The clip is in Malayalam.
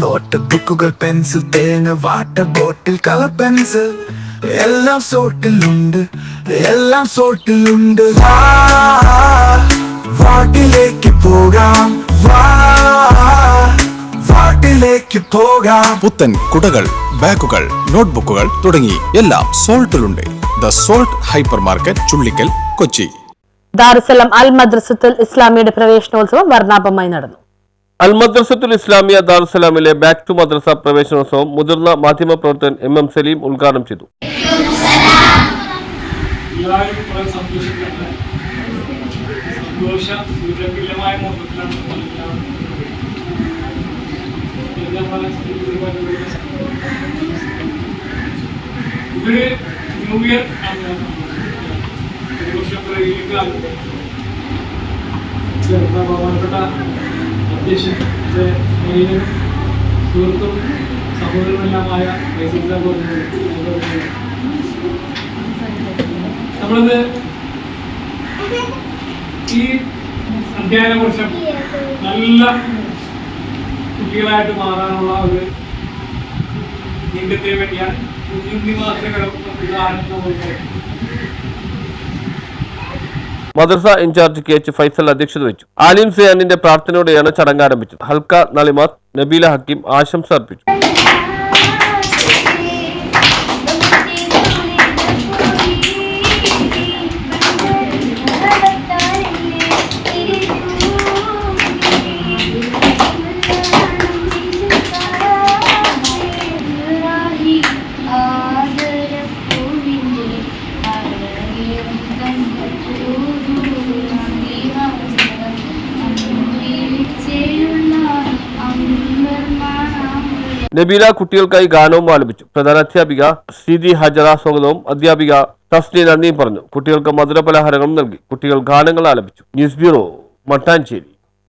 നോട്ട് ബുക്കുകൾ പെൻസിൽ തേങ്ങ വാട്ടർ ബോട്ടിൽ കളർ പെൻസിൽ എല്ലാം സോട്ടിലുണ്ട്, എല്ലാം സോട്ടിലുണ്ട്. വാട്ടിലേക്ക് പോകാം, വാട്ടിലേക്ക് പോകാം. പുത്തൻ കുടകൾ, ബാഗുകൾ, നോട്ട്ബുക്കുകൾ തുടങ്ങി എല്ലാം സോൾട്ടിലുണ്ട്. The salt hyper market, Chullikkal, Kochi. Darussalam Al Madrasathul ഇസ്ലാമിയുടെ പ്രവേശനോത്സവം വർണ്ണാഭമായി നടന്നു. അൽ മദ്രസത്തുൽ ഇസ്ലാമിയ ദാറുസ്സലാമിലെ ബാക്ക് ടു മദ്രസ പ്രവേശനോത്സവം മുതിർന്ന മാധ്യമപ്രവർത്തകൻ MM സലീം ഉദ്ഘാടനം ചെയ്തു. സുഹൃത്തും സഹോദരനെല്ലാമായ നമ്മളിത് ഈ അധ്യയന വർഷം നല്ല കുട്ടികളായിട്ട് മാറാനുള്ള ഒരു നീക്കത്തിന് വേണ്ടിയാണ് മദ്രസ ഇൻചാർജ് KH ഫൈസൽ അധ്യക്ഷത വഹിച്ചു. ആലിം സിയാനിന്റെ പ്രാർത്ഥനയോടെയാണ് ചടങ്ങ് ആരംഭിച്ചത്. ഹൽക്ക നളിമാത്ത് നബീല ഹക്കീം ആശംസ അർപ്പിച്ചു. നബീല കുട്ടികൾക്കായി ഗാനവും ആലപിച്ചു. പ്രധാന അധ്യാപിക ശ്രീതി ഹജറ സ്വാഗതവും അധ്യാപിക തസ്നി നന്ദിയും പറഞ്ഞു. കുട്ടികൾക്ക് മധുരപലഹാരങ്ങളും നൽകി. കുട്ടികൾ ഗാനങ്ങൾ ആലപിച്ചു. News bureau, Mattancherry.